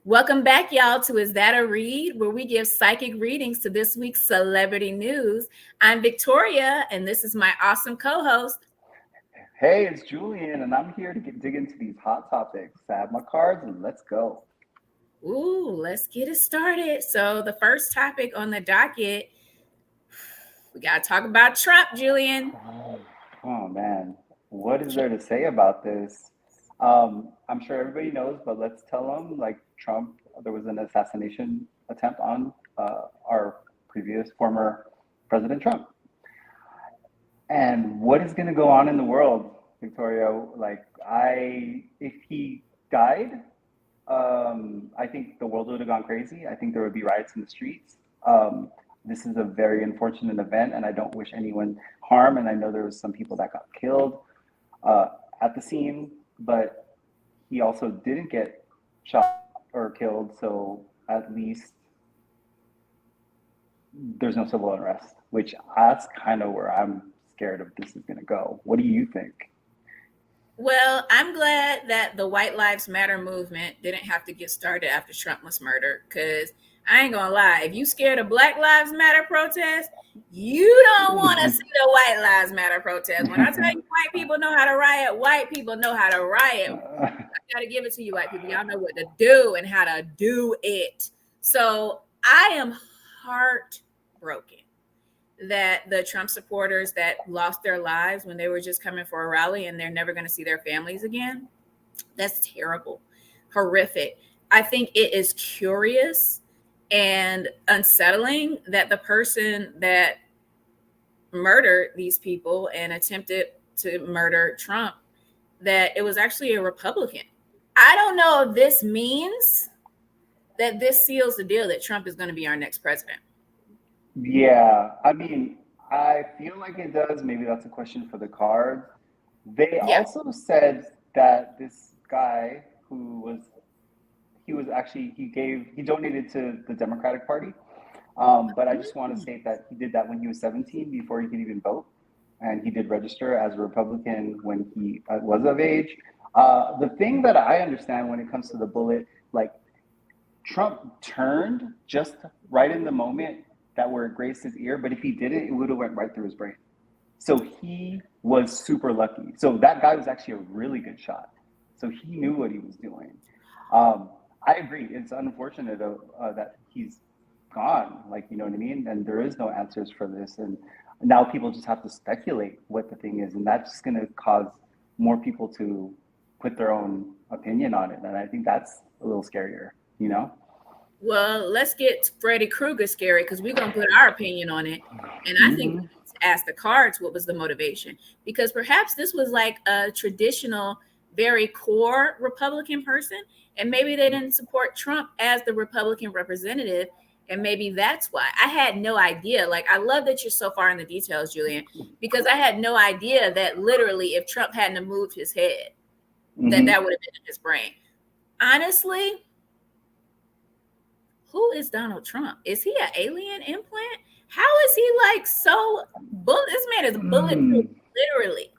Welcome back, y'all, to Is That a Read, where we give psychic readings to this week's celebrity news. I'm Victoria, and this is my awesome co-host. Hey, it's Julian, and I'm here to dig into these hot topics. I have my cards, and let's go. Ooh, let's get it started. So the first topic on the docket, we got to talk about Trump, Julian. Oh man, what is there to say about this? I'm sure everybody knows, but let's tell them. Like Trump, there was an assassination attempt on our previous former President Trump. And what is going to go on in the world, Victoria? If he died, I think the world would have gone crazy. I think there would be riots in the streets. This is a very unfortunate event, and I don't wish anyone harm. And I know there was some people that got killed uh, at the scene, but he also didn't get shot or killed. So at least there's no civil unrest, which that's kind of where I'm scared of this is going to go. What do you think? Well, I'm glad that the White Lives Matter movement didn't have to get started after Trump was murdered, because I ain't gonna lie, if you scared of Black Lives Matter protests, you don't want to see the White Lives Matter protest. When I tell you white people know how to riot, white people know how to riot. I gotta give it to you, white people. Y'all know what to do and how to do it. So I am heartbroken that the Trump supporters that lost their lives when they were just coming for a rally and they're never going to see their families again. That's terrible, horrific. I think it is curious and unsettling that the person that murdered these people and attempted to murder Trump, that it was actually a Republican. I don't know if this means that this seals the deal that Trump is going to be our next president. Yeah, I mean, I feel like it does. Maybe that's a question for the cards. They Yeah. also said that this guy who was he was actually he donated to the Democratic Party. But I just want to state that he did that when he was 17 before he could even vote, and he did register as a Republican when he was of age. The thing that I understand when it comes to the bullet, like Trump turned just right in the moment that where it grazed his ear, but if he didn't, it would have went right through his brain. So he was super lucky. So that guy was actually a really good shot. So he knew what he was doing. I agree. It's unfortunate that he's gone. Like, you know what I mean? And there is no answers for this. And now people just have to speculate what the thing is. And that's just going to cause more people to put their own opinion on it. And I think that's a little scarier, you know? Well, let's get Freddy Krueger scary, because we're going to put our opinion on it. And I think we Hmm. need to ask the cards what was the motivation. Because perhaps this was like a traditional, very core Republican person. And maybe they didn't support Trump as the Republican representative. And maybe that's why. I had no idea. Like, I love that you're so far in the details, Julian, because I had no idea that literally if Trump hadn't have moved his head, that Hmm. that would have been in his brain. Honestly, who is Donald Trump? Is he an alien implant? How is he like so bullet? This man is bulletproof, Mm. literally.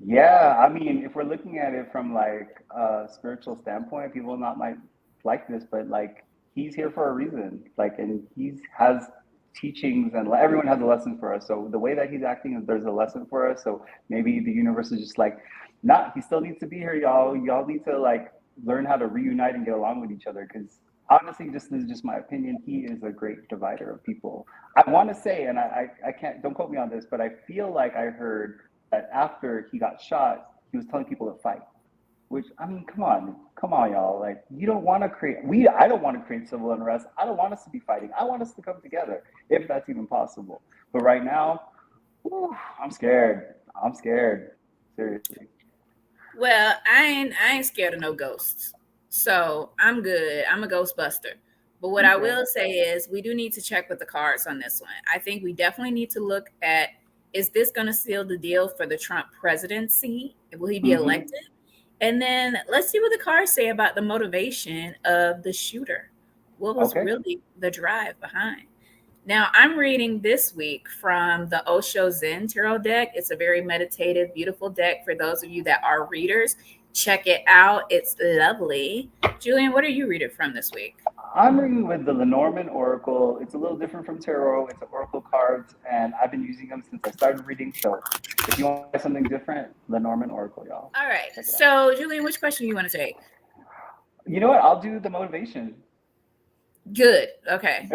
Yeah, I mean, if we're looking at it from like a spiritual standpoint, people not might like this, but like he's here for a reason. Like, and he's has teachings, and everyone has a lesson for us. So the way that he's acting is there's a lesson for us. So maybe the universe is just like, not. He still needs to be here, y'all. Y'all need to like learn how to reunite and get along with each other. Because honestly, just this is just my opinion. He is a great divider of people. I want to say, and I can't. Don't quote me on this, but I feel like I heard that after he got shot, he was telling people to fight. Which I mean, come on, y'all. Like you don't want to create. I don't want to create civil unrest. I don't want us to be fighting. I want us to come together, if that's even possible. But right now, whew, I'm scared. I'm scared. Seriously. Well, I ain't scared of no ghosts. So I'm good. I'm a ghostbuster. But what I Okay. will say is we do need to check with the cards on this one. I think we definitely need to look at, is this going to seal the deal for the Trump presidency? Will he be Mm-hmm. elected? And then let's see what the cards say about the motivation of the shooter. What was Okay. really the drive behind? Now, I'm reading this week from the Osho Zen Tarot deck. It's a very meditative, beautiful deck for those of you that are readers. Check it out. It's lovely. Julian, what are you reading from this week? I'm reading with the Lenormand Oracle. It's a little different from tarot. It's Oracle cards, and I've been using them since I started reading. So if you want to try something different, Lenormand Oracle, y'all. All right. Check it out. So, Julian, which question you want to take? You know what? I'll do the motivation. Good. Okay.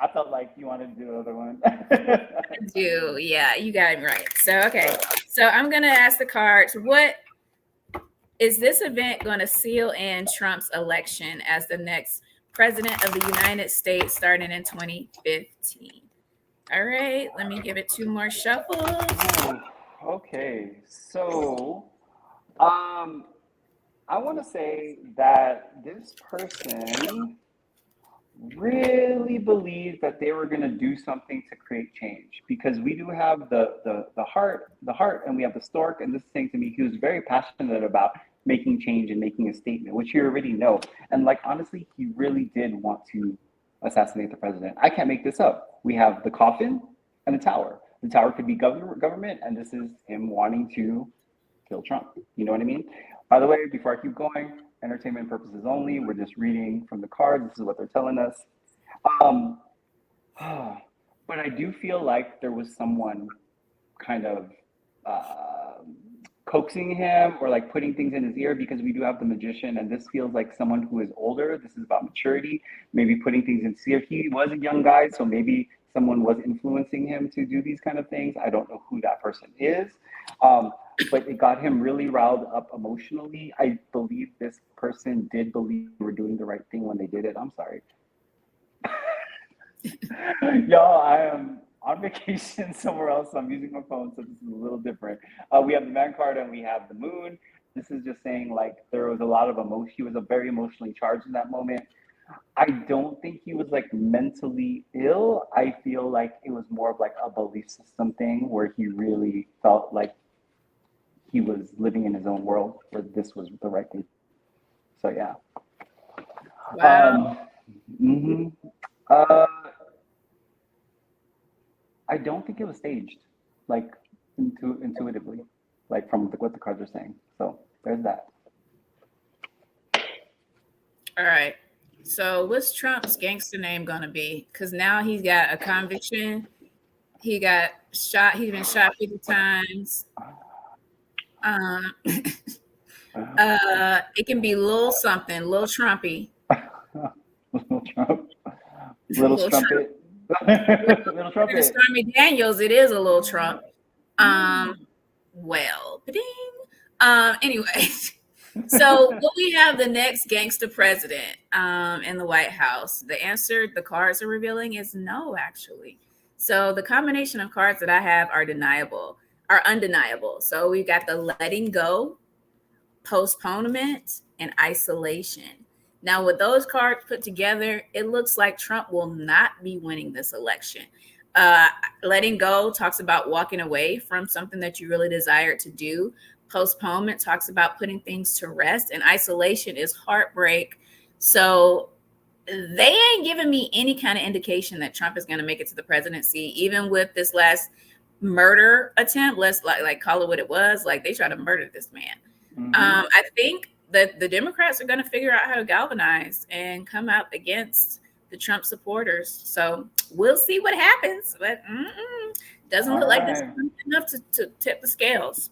I felt like you wanted to do another one. I do. Yeah, you got it right. So, okay. So, I'm going to ask the cards, what is this event going to seal in Trump's election as the next president of the United States starting in 2015? All right, let me give it two more shuffles. Ooh, okay, so um, I want to say that this person really believed that they were going to do something to create change because we do have the heart and we have the stork, and this thing to me he was very passionate about making change and making a statement, which you already know. And like honestly, he really did want to assassinate the president. I can't make this up. We have the coffin and the tower could be government, and this is him wanting to kill Trump. You know what I mean? By the way, before I keep going, entertainment purposes only. We're just reading from the cards. This is what they're telling us. Um, but I do feel like there was someone kind of uh, coaxing him or like putting things in his ear, because we do have the magician, and this feels like someone who is older. This is about maturity, maybe putting things in his ear. He was a young guy, so maybe someone was influencing him to do these kind of things. I don't know who that person is. Um, but it got him really riled up emotionally. I believe this person did believe they were doing the right thing when they did it. I'm sorry. Y'all, I am on vacation somewhere else, so I'm using my phone, so this is a little different. We have the man card and we have the moon. This is just saying like there was a lot of emotion. He was a very emotionally charged in that moment. I don't think he was like mentally ill. I feel like it was more of like a belief system thing where he really felt like he was living in his own world where this was the right thing. So yeah. Wow. Um, mhm. uh, I don't think it was staged, like intuitively, like from what the cards are saying. So there's that. All right. So, what's Trump's gangster name going to be? Because now he's got a conviction. He got shot. He's been shot 50 times. Um, it can be Lil something, Lil Trumpy, Little Trump, little Lil Trump. strumpet, little According to trumpet. Stormy Daniels, it is a little Trump. Um, well, ding. Anyway, so will we have the next gangster president in the White House? The answer the cards are revealing is no, actually. So the combination of cards that I have are undeniable. So we've got the letting go, postponement, and isolation. Now, with those cards put together, it looks like Trump will not be winning this election. Uh, Letting go talks about walking away from something that you really desired to do. Postponement talks about putting things to rest, and isolation is heartbreak. So they ain't giving me any kind of indication that Trump is going to make it to the presidency, even with this last murder attempt. Let's like call it what it was. Like they tried to murder this man. Mm-hmm. I think that the Democrats are going to figure out how to galvanize and come out against the Trump supporters. So we'll see what happens. But doesn't All look like this is right. enough to tip the scales.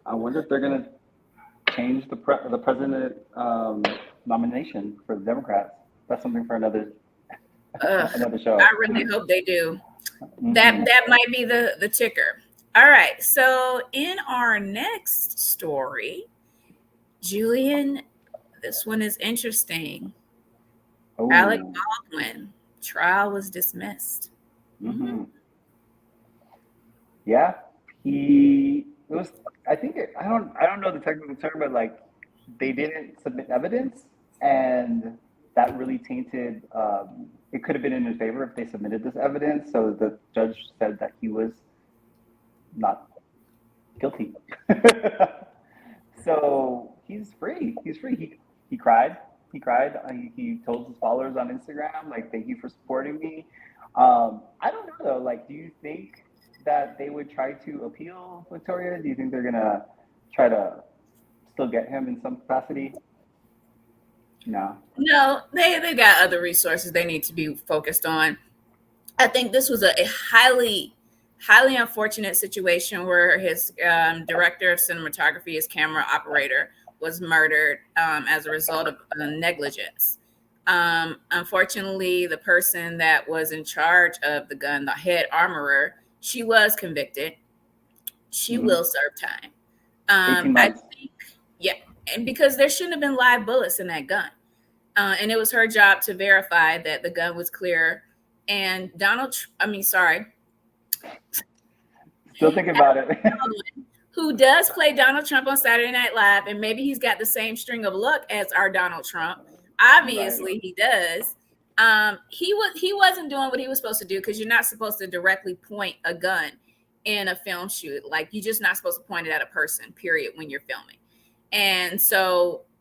I wonder if they're gonna change the president nomination for the Democrats. That's something for another Ugh, another show. I really hope they do. That Mm-hmm. that might be the ticker. All right. So in our next story, Julian, this one is interesting. Alec Oh. Baldwin trial was dismissed. Mhm. Mm-hmm. Yeah, he it was. I think I don't know the technical term, but like they didn't submit evidence, and that really tainted. It could have been in his favor if they submitted this evidence. So the judge said that he was not guilty. So he's free. He's free. He cried. He cried. He told his followers on Instagram like, "Thank you for supporting me." I don't know though. Like, do you think that they would try to appeal Victoria? Do you think they're gonna try to still get him in some capacity? No. No, they got other resources they need to be focused on. I think this was a highly unfortunate situation where his director of cinematography, his camera operator, was murdered as a result of negligence. Unfortunately, the person that was in charge of the gun, the head armorer, she was convicted. She Hmm. will serve time. 18 I months. think, yeah, and because there shouldn't have been live bullets in that gun. And it was her job to verify that the gun was clear. And Still thinking about it. Baldwin, who does play Donald Trump on Saturday Night Live, and maybe he's got the same string of luck as our Donald Trump. Right. Obviously, he does. He wasn't doing what he was supposed to do because you're not supposed to directly point a gun in a film shoot. Like you're just not supposed to point it at a person. Period. When you're filming, and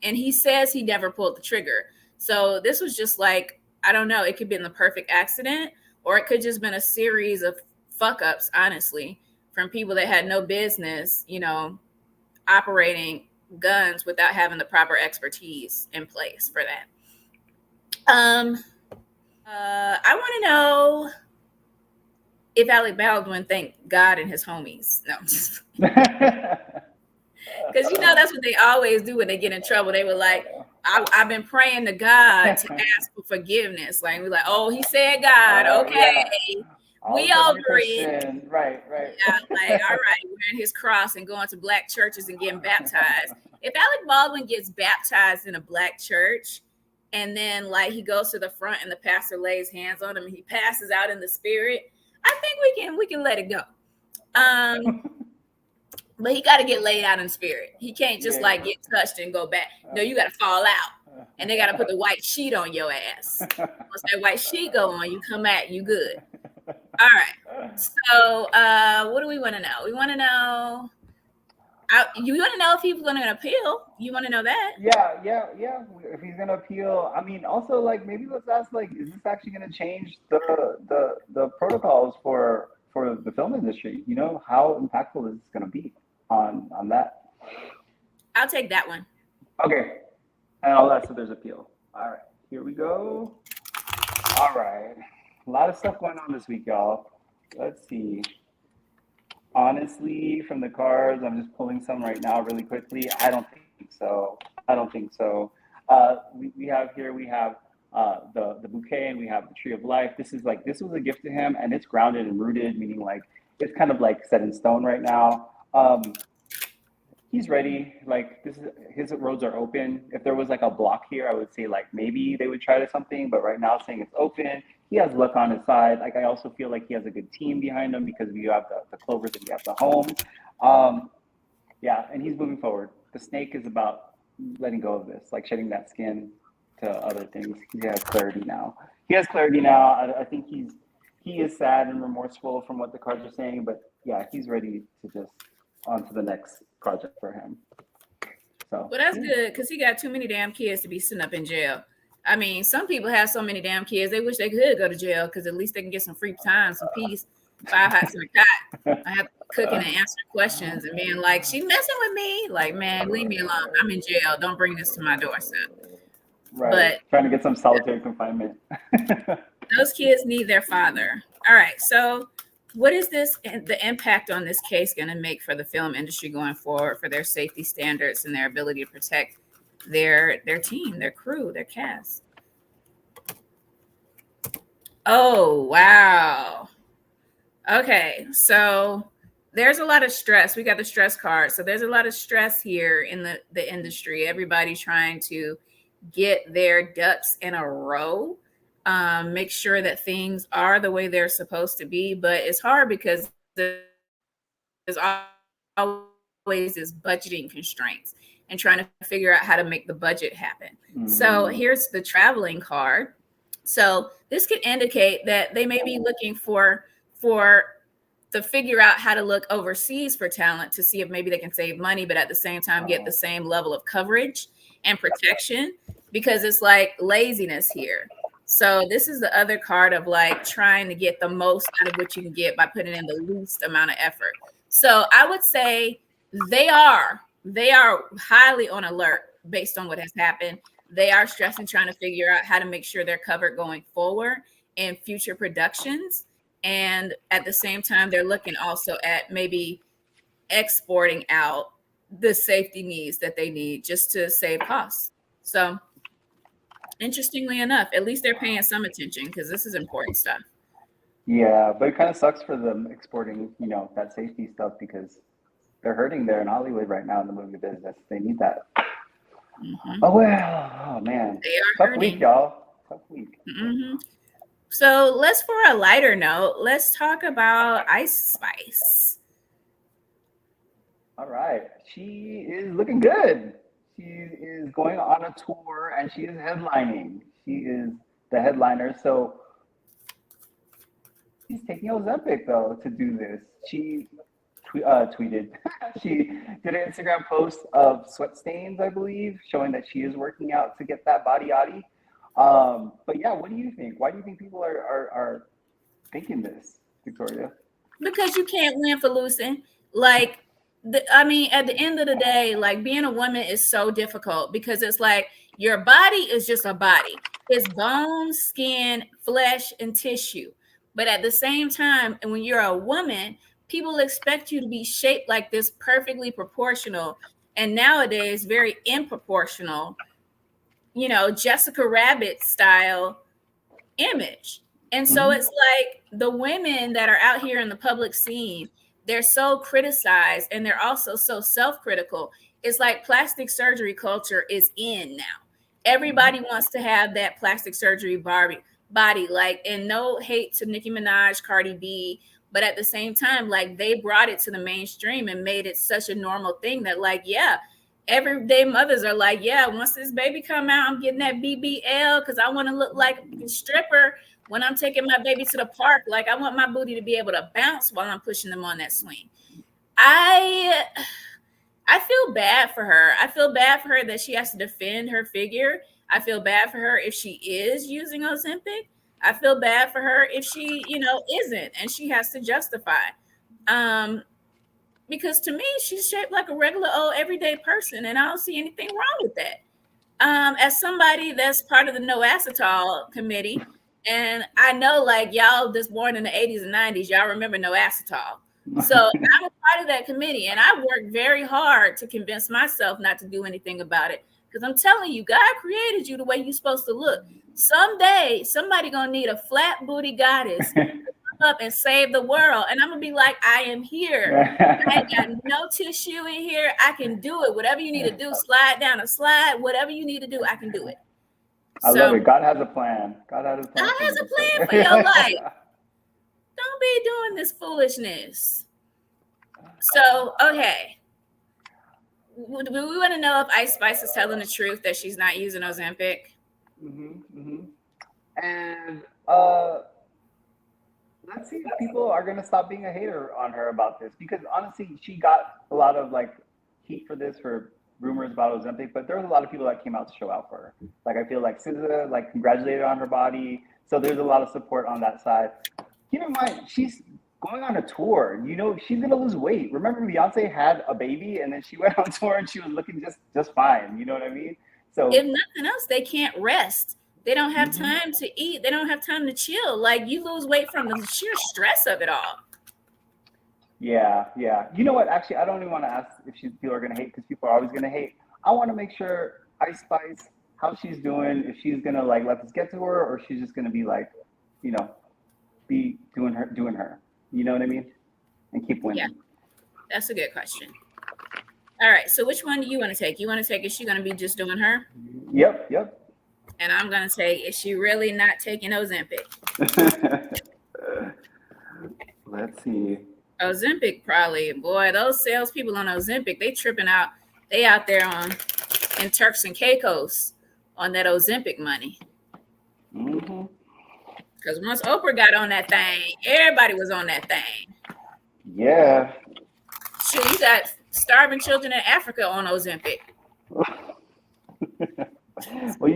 he says he never pulled the trigger. So this was just like I don't know. It could be in the perfect accident, or it could just been a series of fuck ups. Honestly, from people that had no business, operating guns without having the proper expertise in place for that. Um, I want to know if Alec Baldwin thanked God and his homies. No, because that's what they always do when they get in trouble. They were like, I've been praying to God to ask for forgiveness. Like we're like, oh, he said God, Yeah. okay, All of we a sudden all you're agree. Christian. Right, right. Yeah, like, all right, wearing his cross and going to black churches and getting baptized. If Alec Baldwin gets baptized in a black church and then like he goes to the front and the pastor lays hands on him and he passes out in the spirit, I think we can let it go. Um, but he got to get laid out in spirit. He can't just Yeah. like get touched and go back. No, you got to fall out, and they got to put the white sheet on your ass. Once that white sheet go on, you come out, you good. All right. So, what do we want to know? We want to know. You want to know if he's going to appeal? You want to know that? Yeah. If he's gonna appeal, I mean, also like maybe let's ask like, is this actually gonna change the protocols for the film industry? You know, how impactful is this gonna be on that? I'll take that one. Okay, and all that. So there's appeal. All right, here we go. All right, a lot of stuff going on this week, y'all. Let's see. Honestly, from the cards, I'm just pulling some right now really quickly. I don't think so. I don't think so. We have the bouquet and we have the tree of life. This was a gift to him, and it's grounded and rooted, meaning like it's kind of like set in stone right now. He's ready. Like this is his roads are open. If there was like a block here, I would say like maybe they would try to something, but right now saying it's open. He has luck on his side. Like I also feel like he has a good team behind him because we have the Clovers and we have the home. Um, yeah, and he's moving forward. The snake is about letting go of this, like shedding that skin to other things. He has clarity now. He has clarity now. I think he is sad and remorseful from what the cards are saying, but yeah, he's ready to just on to the next project for him. So Well, that's yeah. good because he got too many damn kids to be sitting up in jail. I mean, some people have so many damn kids they wish they could go to jail because at least they can get some free time, some peace, 5 hots in a cot. I have to be cooking and answering questions and being like, "She messing with me." Like, man, leave me alone. I'm in jail. Don't bring this to my doorstep. Right, But trying to get some solitary confinement. those kids need their father. All right. So, what is the impact on this case going to make for the film industry going forward, for their safety standards and their ability to protect their team, their crew, their cast? Oh, wow. Okay. So, there's a lot of stress. We got the stress card. So, there's a lot of stress here in the industry. Everybody trying to get their ducks in a row, make sure that things are the way they're supposed to be. But it's hard because there's always this budgeting constraints and trying to figure out how to make the budget happen. So Mm, here's the traveling card. So this could indicate that they may be looking for to figure out how to look overseas for talent to see if maybe they can save money, but at the same time get the oh, same level of coverage and protection because it's like laziness here. So this is the other card of like trying to get the most out of what you can get by putting in the least amount of effort. So I would say they are highly on alert based on what has happened. They are stressing trying to figure out how to make sure they're covered going forward in future productions. And at the same time, they're looking also at maybe exporting out the safety needs that they need just to save costs. So interestingly enough, at least they're paying some attention because this is important stuff. Yeah, but it kind of sucks for them exporting, that safety stuff because they're hurting there in Hollywood right now in the movie business. They need that. Hmm. Oh well, oh man, They are tough week, hurting. y'all. Tough week. Hmm. So let's, for a lighter note, let's talk about Ice Spice. All right, she is looking good. She is going on a tour and she is headlining. She is the headliner. So she's taking Ozempic though to do this. She tweeted. She did an Instagram post of sweat stains, I believe, showing that she is working out to get that body yaddy. But yeah, what do you think? Why do you think people are thinking this, Victoria? Because you can't win for losing. Like, I mean, at the end of the day, like being a woman is so difficult because it's like your body is just a body. It's bone, skin, flesh, and tissue. But at the same time, and when you're a woman, people expect you to be shaped like this, perfectly proportional. And nowadays, very improportional, Jessica Rabbit style image. And so Mm-hmm. it's like the women that are out here in the public scene, they're so criticized and they're also so self-critical. It's like plastic surgery culture is in now. Mm-hmm. Everybody wants to have that plastic surgery Barbie body, like, and no hate to Nicki Minaj, Cardi B, but at the same time, like they brought it to the mainstream and made it such a normal thing that, like, yeah, everyday mothers are like, yeah, once this baby come out, I'm getting that BBL because I want to look like a stripper when I'm taking my baby to the park. Like I want my booty to be able to bounce while I'm pushing them on that swing. I I feel bad for her. I feel bad for her that she has to defend her figure. I feel bad for her if she is using Ozempic. I feel bad for her if she, isn't and she has to justify. Um, because to me, she's shaped like a regular old everyday person, and I don't see anything wrong with that. As somebody that's part of the no acetol committee, and I know like y'all that's born in the 80s and 90s, y'all remember no acetol. So I'm a part of that committee, and I worked very hard to convince myself not to do anything about it. Because I'm telling you, God created you the way you're supposed to look. Someday, somebody gonna need a flat booty goddess up and save the world. And I'm gonna be like, I am here. I ain't got no tissue in here. I can do it. Whatever you need to do, slide down a slide, whatever you need to do, I can do it. I love So it. God has a plan. God has a God plan for has you, a plan for Victoria. your life. Don't be doing this foolishness. So, okay. We want to know if Ice Spice is telling the truth that she's not using Ozempic. Hmm. And uh, let's see if people are gonna stop being a hater on her about this because honestly, she got a lot of like heat for this for rumors about Ozempic, but there was a lot of people that came out to show out for her. Like I feel like SZA like congratulated on her body, so there's a lot of support on that side. Keep in mind, she's going on a tour. She's gonna lose weight. Remember, Beyonce had a baby and then she went on tour and she was looking just fine. You know what I mean? If So, nothing else, they can't rest. They don't have mhm. time to eat. They don't have time to chill. Like you lose weight from the sheer stress of it all. Yeah, yeah. You know what? Actually, I don't even want to ask if people are gonna hate because people are always gonna hate. I want to make sure Ice Spice how she's doing. If she's gonna like let this get to her, or she's just gonna be like, you know, be doing her. You know what I mean? And keep Yeah, winning. that's a good question. All right. So which one do you want to take? You want to take, is she going to be just doing her? Yep, yep. And I'm going to say, is she really not taking Ozempic? Let's see. Ozempic probably, boy, those salespeople on Ozempic, they tripping out. They out there in Turks and Caicos on that Ozempic money. Hmm. Because once Oprah got on that thing, everybody was on that thing. Yeah. Shoot, you got starving children in Africa on Ozempic. Well,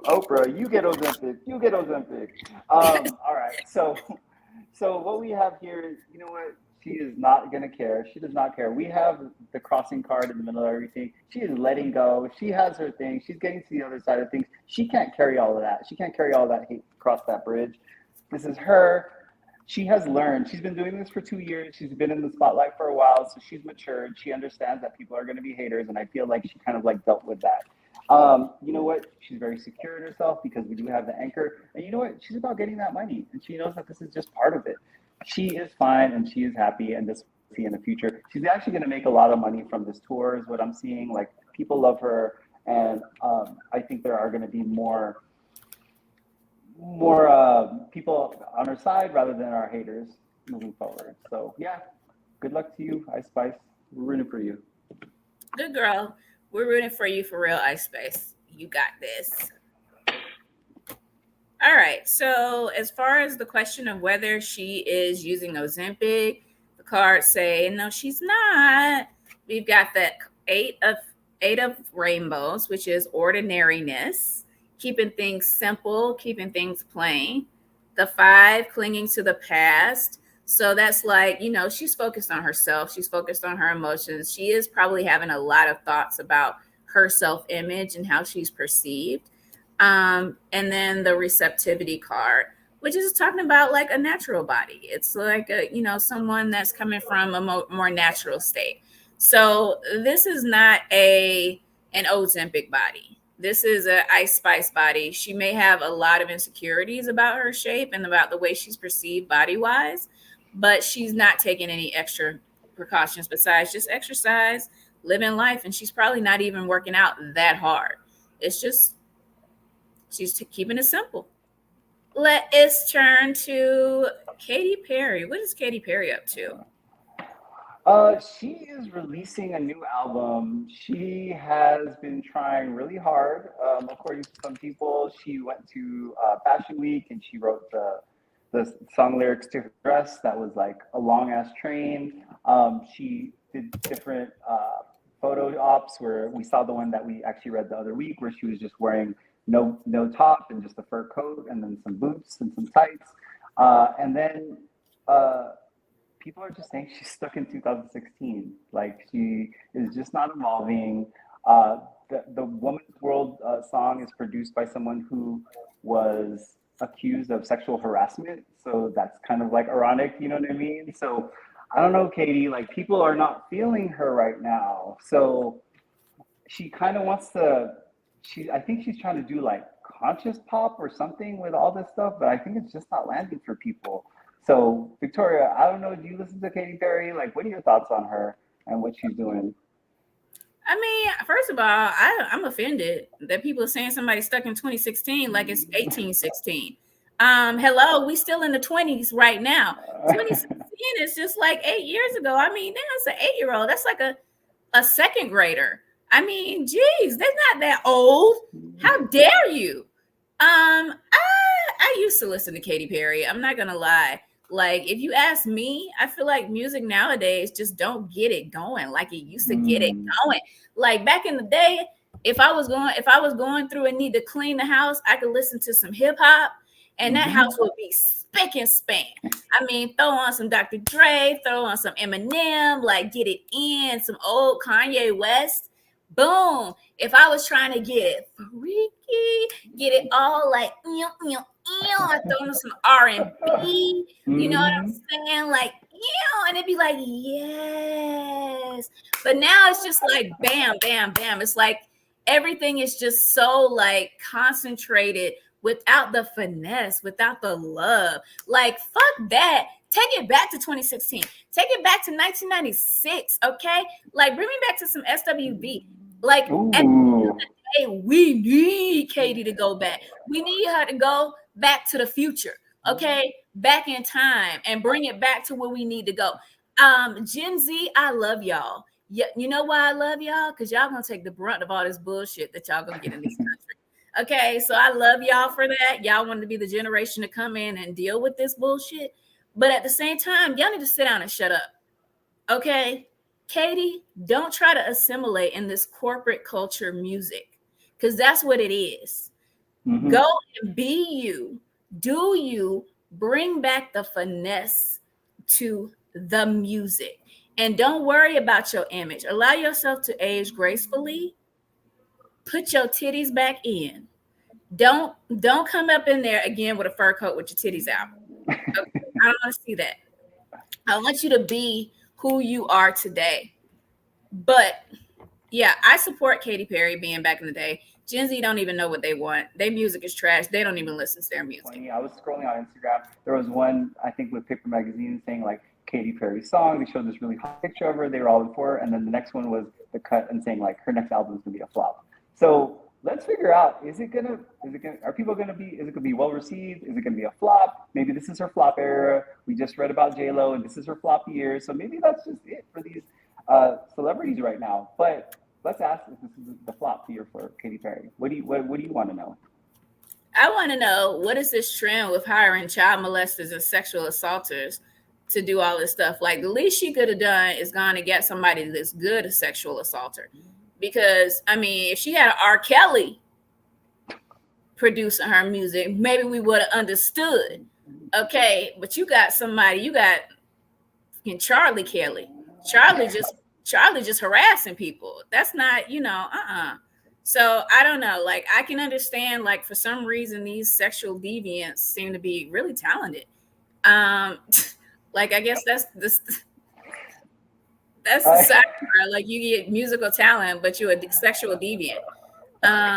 Oprah, you get Ozempic. You get Ozempic. All right. So what we have here is, you know what? She is not gonna care. She does not care. We have the crossing card in the middle of everything. She is letting go. She has her thing. She's getting to the other side of things. She can't carry all of that. She can't carry all that hate across that bridge. This is her. She has learned. She's been doing this for 2 years. She's been in the spotlight for a while, so she's matured. She understands that people are going to be haters, and I feel like she kind of like dealt with that. You know what? She's very secure in herself because we do have the anchor, and you know what? She's about getting that money, and she knows that this is just part of it. She is fine, and she is happy, and this will see in the future. She's actually going to make a lot of money from this tour, is what I'm seeing. Like people love her, and I think there are going to be more people on our side rather than our haters moving forward. So yeah, good luck to you, Ice Spice. We're rooting for you. Good girl. We're rooting for you for real, Ice Space. You got this. All right. So, as far as the question of whether she is using Ozempic, the cards say no, she's not. We've got the eight of rainbows, which is ordinariness, keeping things simple, keeping things plain. The five, clinging to the past. So that's like, she's focused on herself. She's focused on her emotions. She is probably having a lot of thoughts about her self image and how she's perceived. And then the receptivity card, which is talking about like a natural body. It's like someone that's coming from a more natural state. So this is not an Ozempic body. This is a Ice Spice body. She may have a lot of insecurities about her shape and about the way she's perceived body wise, but she's not taking any extra precautions besides just exercise, living life, and she's probably not even working out that hard. It's just she's keeping it simple. Let us turn to Katy Perry. What is Katy Perry up to? She is releasing a new album. She has been trying really hard. According to some people, she went to Fashion Week and she wrote the song lyrics to her dress that was like a long ass train. She did different photo ops where we saw the one that we actually read the other week where she was just wearing no top and just a fur coat and then some boots and some tights. And then people are just saying she's stuck in 2016. Like she is just not evolving. The Woman's World song is produced by someone who was accused of sexual harassment. So that's kind of like ironic, you know what I mean? So I don't know, Katie, like people are not feeling her right now. So she kind of wants to, I think she's trying to do like conscious pop or something with all this stuff, but I think it's just not landing for people. So, Victoria, I don't know. Do you listen to Katy Perry? Like, what are your thoughts on her and what she's doing? I mean, first of all, I'm offended that people are saying somebody's stuck in 2016 like it's 1816. Hello, we still in the 20s right now. 2016 is just like 8 years ago. I mean, that's an 8-year-old. That's like a second grader. I mean, geez, they're not that old. How dare you? I used to listen to Katy Perry. I'm not gonna lie. Like, if you ask me, I feel like music nowadays just don't get it going like it used to get it Mm, going. Like back in the day, if I was going through and need to clean the house, I could listen to some hip hop, and that mm-hmm, house would be spick and span. I mean, throw on some Dr. Dre, throw on some Eminem, like get it in, some old Kanye West. Boom. If I was trying to get it freaky, get it all like I throw in some R&B, you know what mm-hmm. I'm saying? Like, and it'd be like, yes. But now it's just like bam, bam, bam. It's like everything is just so like concentrated without the finesse, without the love. Like, fuck that. Take it back to 2016. Take it back to 1996, okay? Like, bring me back to some SWV. Like, at the end of Ooh. the day, we need Katie to go back. We need her to go back to the future, okay? Back in time and bring it back to where we need to go. Gen Z, I love y'all. Yeah, you know why I love y'all? Because y'all gonna take the brunt of all this bullshit that y'all gonna get in this country. Okay, so I love y'all for that. Y'all want to be the generation to come in and deal with this bullshit. But at the same time, y'all need to sit down and shut up. Okay? Katie, don't try to assimilate in this corporate culture music. because that's what it is. Mm-hmm. Go and be you, do you, bring back the finesse to the music. And don't worry about your image. Allow yourself to age gracefully. Put your titties back in. Don't come up in there again with a fur coat with your titties out. Okay? I don't want to see that. I want you to be who you are today. But yeah, I support Katy Perry being back in the day. Gen Z don't even know what they want. Their music is trash. They don't even listen to their music. 20. I was scrolling on Instagram. There was one, I think, with Paper Magazine saying like Katy Perry's song. They showed this really hot picture of her. They were all in for it. And then the next one was the cut and saying like her next album is gonna be a flop. So let's figure out, are people gonna be, is it gonna be well received? Is it gonna be a flop? Maybe this is her flop era. We just read about J-Lo and this is her flop year. So maybe that's just it for these celebrities right now. But let's ask if this is the flop year for Katy Perry. What do you want to know? I want to know, what is this trend with hiring child molesters and sexual assaulters to do all this stuff? Like, the least she could have done is gone to get somebody that's good a sexual assaulter. Because, I mean, if she had R. Kelly producing her music, maybe we would have understood. Okay, but you got Charlie Kelly. Charlie just harassing people. That's not, So I don't know. Like, I can understand, like, for some reason these sexual deviants seem to be really talented. Like, I guess that's the side part. Like, you get musical talent, but you're a sexual deviant.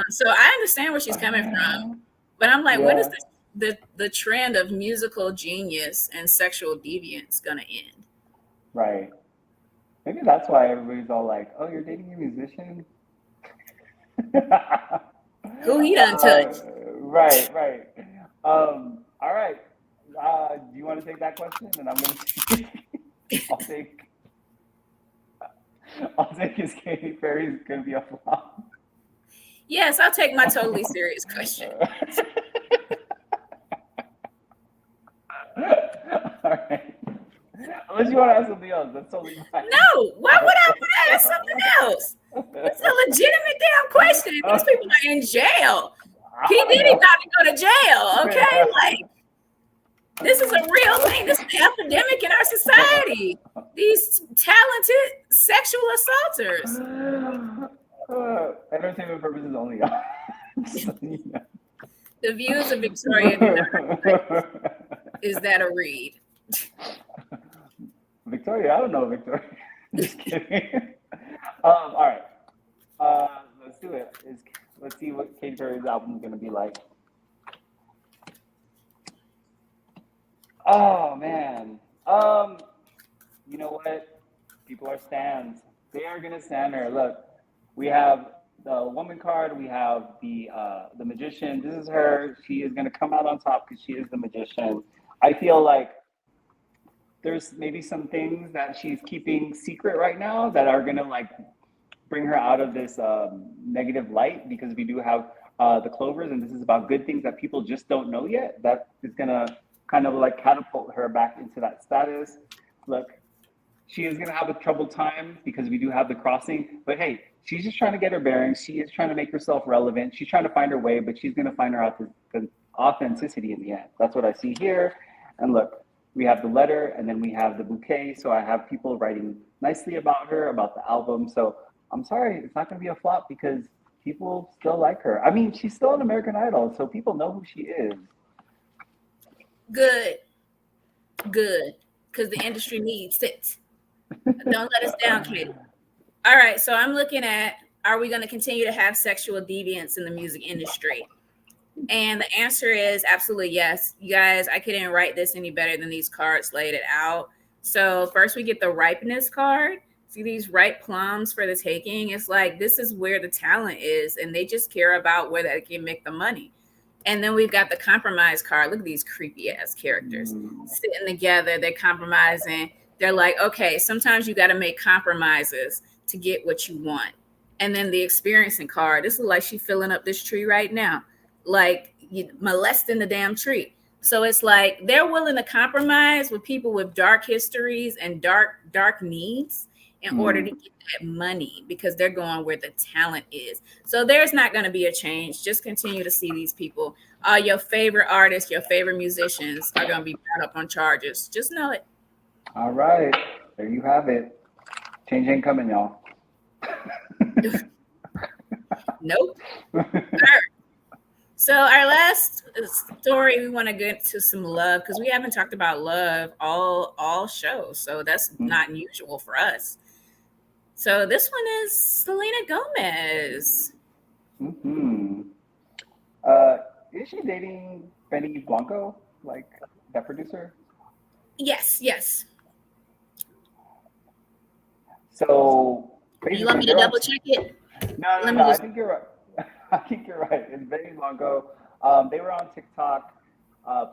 So I understand where she's coming from, but I'm like, when is the trend of musical genius and sexual deviance gonna end? Right. Maybe that's why everybody's all like, "Oh, you're dating a musician." Who he done touched? Right, right. All right. Do you want to take that question? And I'm going to I'll take. I'll take his Katy Perry's going to be a flop. Yes, I'll take my totally serious question. All right. Unless you want to ask something else, that's totally fine. No, why would I want to ask something else? It's a legitimate damn question. These people are in jail. P. Diddy about to go to jail, okay? Like, this is a real thing. This is an epidemic in our society. These talented sexual assaulters. Entertainment purposes only. The views of Victoria do not reflect. Is that a read? Victoria, I don't know Victoria. Just kidding. All right. Let's do it. Let's see what Katy Perry's album is going to be like. Oh man. You know what? People are stands. They are going to stand her. Look, we have the woman card. We have the magician. This is her. She is going to come out on top because she is the magician. I feel like there's maybe some things that she's keeping secret right now that are gonna like bring her out of this negative light, because we do have the Clovers, and this is about good things that people just don't know yet. That is gonna kind of like catapult her back into that status. Look, she is gonna have a troubled time because we do have the crossing, but hey, she's just trying to get her bearings. She is trying to make herself relevant. She's trying to find her way, but she's gonna find her authenticity in the end. That's what I see here. And look, we have the letter and then we have the bouquet. So I have people writing nicely about her, about the album. So I'm sorry, it's not going to be a flop because people still like her. I mean, she's still an American Idol, so people know who she is. Good. Because the industry needs it. Don't let us down, Katie. All right, so I'm looking at, are we going to continue to have sexual deviance in the music industry? And the answer is absolutely yes. You guys, I couldn't write this any better than these cards laid it out. So first we get the ripeness card. See these ripe plums for the taking? It's like, this is where the talent is, and they just care about where they can make the money. And then we've got the compromise card. Look at these creepy ass characters sitting together. They're compromising. They're like, okay, sometimes you got to make compromises to get what you want. And then the experiencing card. This is like she filling up this tree right now, like molesting the damn tree. So it's like they're willing to compromise with people with dark histories and dark needs. in order to Mm. get that money because they're going where the talent is. So there's not going to be a change. Just continue to see these people. Your favorite artists, your favorite musicians are going to be brought up on charges. Just know it. All right. There you have it. Change ain't coming, y'all. Nope. So our last story, we want to get to some love because we haven't talked about love all shows. So that's not unusual for us. So this one is Selena Gomez. Mm-hmm. Uh, is she dating Benny Blanco, like that producer? Yes, yes. So You want basically, me to they're on. double check it? No, no, Let no. me I just. think you're right. I think you're right. It's Benny Blanco. They were on TikTok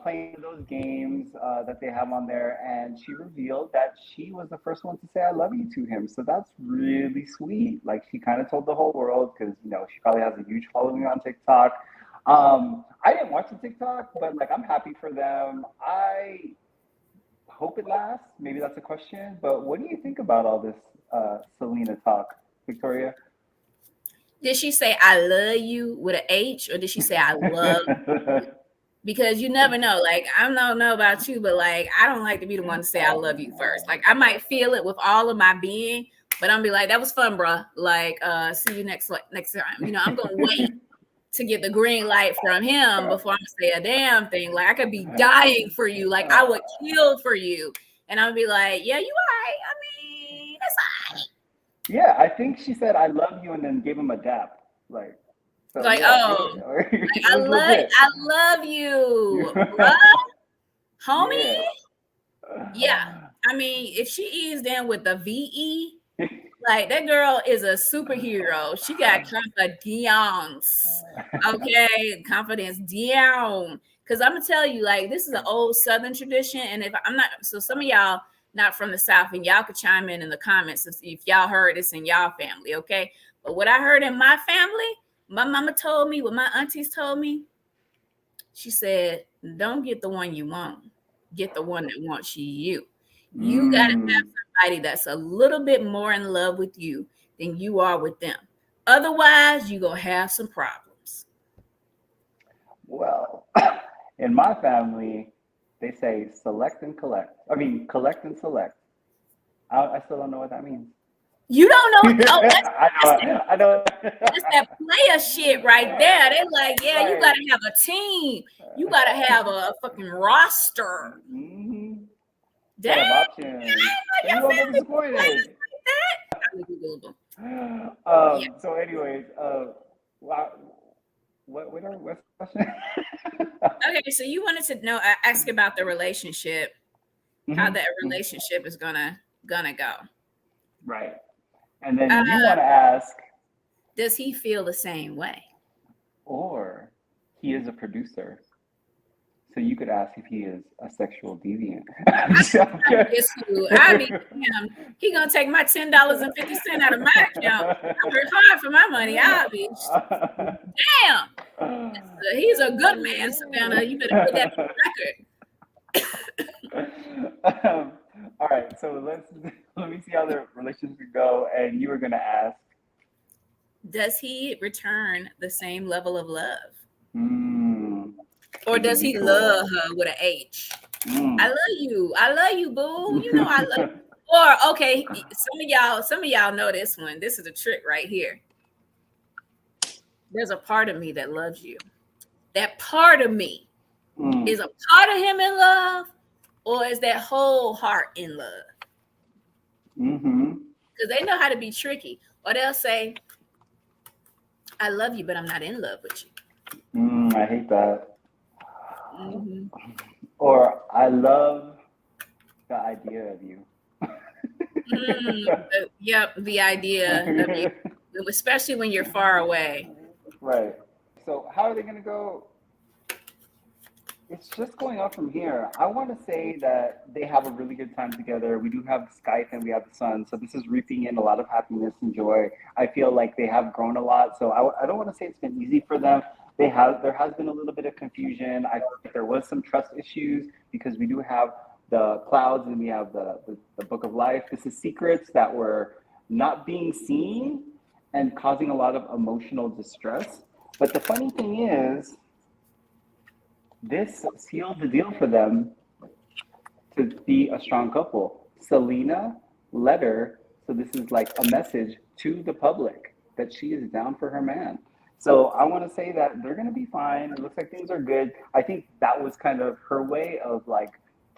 playing those games that they have on there, and she revealed that she was the first one to say "I love you" to him. So that's really sweet. Like she kind of told the whole world because she probably has a huge following on TikTok. I didn't watch the TikTok, but like I'm happy for them. I hope it lasts. Maybe that's a question. But what do you think about all this Selena talk, Victoria? Did she say I love you with an H or did she say I love you? Because you never know. Like I don't know about you, but like I don't like to be the one to say I love you first. Like I might feel it with all of my being, but I'm be like, that was fun, bruh. Like, see you next time. I'm gonna wait to get the green light from him before I say a damn thing. Like I could be dying for you. Like I would kill for you. And I'll be like, yeah, you all right. I mean, that's Yeah, I think she said "I love you" and then gave him a dap. Like, so like, yeah, oh, it I was love legit. I love you, bruh, homie. Yeah. Yeah. I mean, if she eased in with the VE, like that girl is a superhero. She got confidence. Okay, confidence down. Cause I'm gonna tell you, like, this is an old Southern tradition. And if I'm not, so some of y'all not from the South, and y'all could chime in the comments if y'all heard this in y'all family, okay? But what I heard in my family, my mama told me, what my aunties told me, she said, don't get the one you want, get the one that wants you. You got to have Mm, somebody that's a little bit more in love with you than you are with them. Otherwise, you're going to have some problems. well, in my family, they say select and collect. I mean, collect and select. I still don't know what that means. You don't know. Oh, I know. I know. that's that player shit right there. They're like, yeah, you got Right. to have a team. You got to have a fucking roster. Mm-hmm. Dang, Gotta have I options. didn't know So you your won't get family disappointed. players like that. I'm Googleable. Yeah. So, anyways, wow, what's the question? Okay, so you wanted to know, ask about the relationship, how Hmm. that relationship is gonna go. Right. And then you Uh, want to ask, does he feel the same way? or he is a producer, so you could ask if he is a sexual deviant. I'm kidding. Yes, you. I be him. He gonna take my $10.50 out of my account. I work hard for my money. I'll be damn. He's a good man, Savannah. You better put that All right, so let me see how the relationship go. And you were gonna ask, does he return the same level of love? hmm, Or is it does he love mutual? her with an H? I Mm. love you. I love you, boo. You know I love you. Or okay, some of y'all know this one. This is a trick right here. There's a part of me that loves you. That part of me is Mm. a part of him in love, or is that whole heart in love? Mm-hmm. Because they know how to be tricky. Or they'll say, I love you, but I'm not in love with you. I hate that. Hmm. Or I love the idea of you. Yep, the idea of you, especially when you're far away. Right. So how are they gonna go? It's just going up from here. I want to say that they have a really good time together. We do have Skype and we have the sun, so this is reaping in a lot of happiness and joy. I feel like they have grown a lot, so I don't want to say it's been easy for them. There has been a little bit of confusion. I think there was some trust issues because we do have the clouds, and we have the book of life. This is secrets that were not being seen and causing a lot of emotional distress. But the funny thing is, this sealed the deal for them to be a strong couple. Selena let her, so this is like a message to the public that she is down for her man. So I want to say that they're going to be fine. It looks like things are good. I think that was kind of her way of like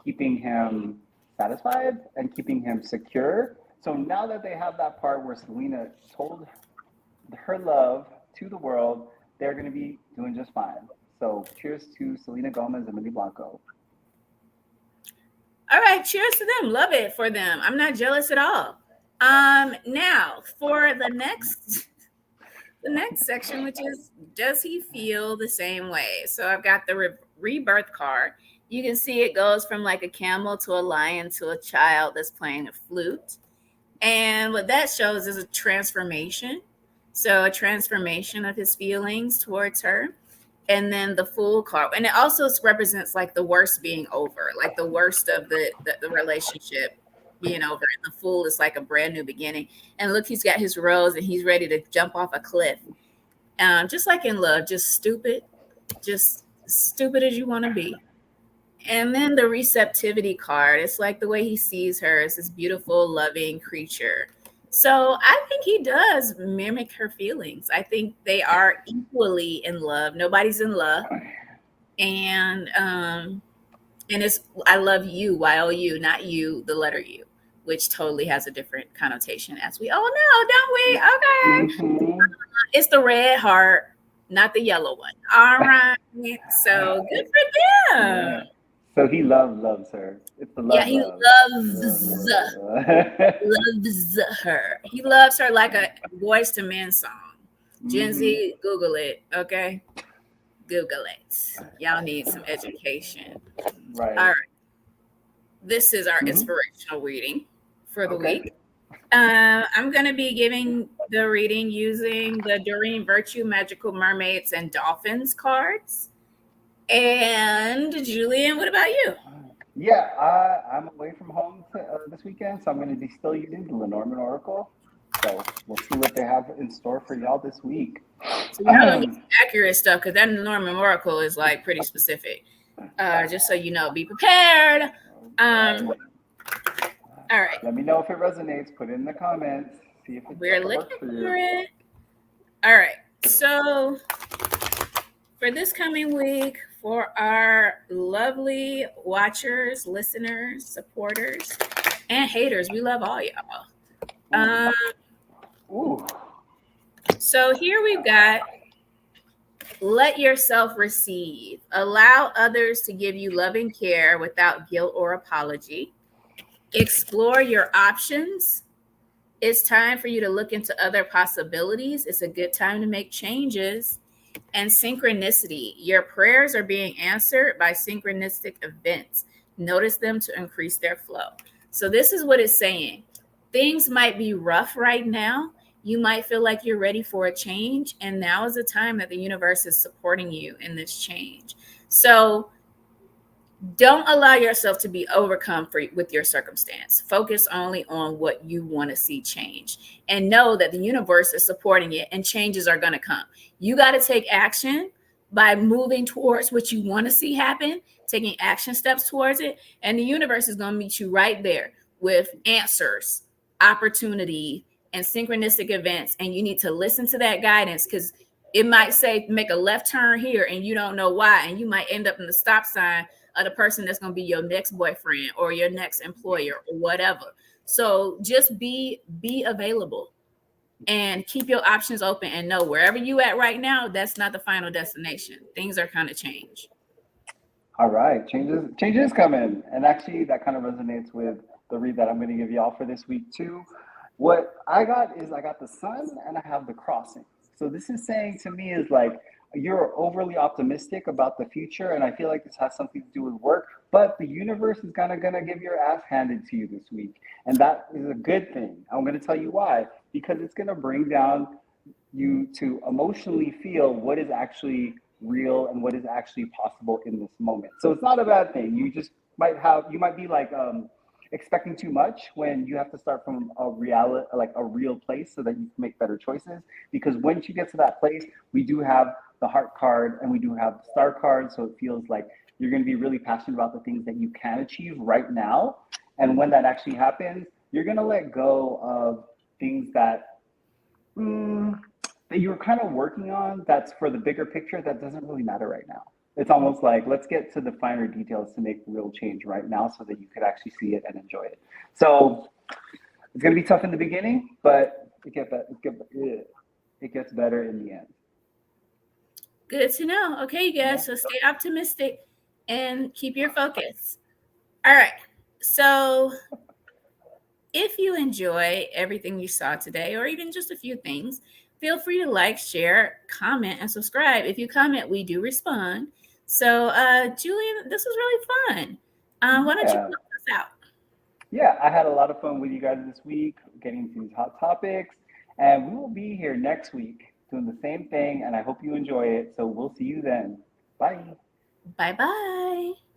keeping him satisfied and keeping him secure. So now that they have that part where Selena told her love to the world, they're going to be doing just fine. So cheers to Selena Gomez and Millie Blanco. All right, cheers to them. Love it for them. I'm not jealous at all. Now for the next section, which is, does he feel the same way? So I've got the rebirth card. You can see it goes from like a camel to a lion to a child that's playing a flute. And what that shows is a transformation. So a transformation of his feelings towards her. And then the Fool card. And it also represents like the worst being over, like the worst of the relationship being over. And the Fool is like a brand new beginning. And look, he's got his rose and he's ready to jump off a cliff. Just like in love, just stupid as you want to be. And then the receptivity card, it's like the way he sees her as this beautiful, loving creature. So I think he does mimic her feelings. I think they are equally in love. Nobody's in love. And it's I love you, YOU, not you, the letter U, which totally has a different connotation, as we all know, don't we? Okay. Mm-hmm. It's the red heart, not the yellow one. All right. So good for them. Yeah. So he loves her. It's the Yeah, love, he love. loves her. He loves her like a Boys to Men song. Gen Mm-hmm. Z, Google it, okay? Google it. Y'all need some education. All Right. right. This is our Mm-hmm. inspirational reading for the Okay. week. I'm going to be giving the reading using the Doreen Virtue Magical Mermaids and Dolphins cards. And Julian, what about you? Yeah, I'm away from home this weekend, so I'm going to be still using the Lenormand Oracle. So we'll see what they have in store for y'all this week. So we're not going to get accurate stuff because that Norman Oracle is like pretty specific. Just so you know, be prepared. All right. Let me know if it resonates. Put it in the comments. See if We're it works looking for for you. it. All right. So for this coming week, for our lovely watchers, listeners, supporters, and haters, we love all y'all. Um, Ooh. so here we've got let yourself receive. Allow others to give you loving care without guilt or apology. Explore your options. It's time for you to look into other possibilities. It's a good time to make changes. And synchronicity. Your prayers are being answered by synchronistic events. Notice them to increase their flow. So this is what it's saying. Things might be rough right now. You might feel like you're ready for a change. And now is the time that the universe is supporting you in this change. So don't allow yourself to be overcome with your circumstance. Focus only on what you want to see change and know that the universe is supporting it and changes are going to come. You got to take action by moving towards what you want to see happen, taking action steps towards it. And the universe is going to meet you right there with answers, opportunity, and synchronistic events. And you need to listen to that guidance because it might say make a left turn here and you don't know why. And you might end up in the stop sign of the person that's going to be your next boyfriend or your next employer or whatever. So just be available and keep your options open and know wherever you at right now, that's not the final destination. Things are kind of change. All right, changes coming, and actually that kind of resonates with the read that I'm going to give y'all for this week too. What I got is I got the sun and I have the crossing. So this is saying to me is like you're overly optimistic about the future, and I feel like this has something to do with work. But the universe is kind of gonna give your ass handed to you this week, and that is a good thing. I'm gonna tell you why, because it's gonna bring down you to emotionally feel what is actually real and what is actually possible in this moment. So it's not a bad thing. You just you might be like expecting too much when you have to start from a reality, like a real place, so that you can make better choices. Because once you get to that place, we do have the heart card and we do have the star card, so it feels like you're going to be really passionate about the things that you can achieve right now. And when that actually happens, you're going to let go of things mm, that you were kind of working on, that's for the bigger picture, that doesn't really matter right now. It's almost like, let's get to the finer details to make real change right now so that you could actually see it and enjoy it. So it's going to be tough in the beginning, but it gets better in the end. Good to know. Okay, you Yeah. guys, so stay optimistic and keep your focus. All right. So, if you enjoy everything you saw today, or even just a few things, feel free to like, share, comment, and subscribe. If you comment, we do respond. So, Julian, this was really fun. Why don't you Yeah. close us out? Yeah, I had a lot of fun with you guys this week, getting into these hot topics. And we will be here next week doing the same thing. And I hope you enjoy it. So we'll see you then. Bye. Bye bye.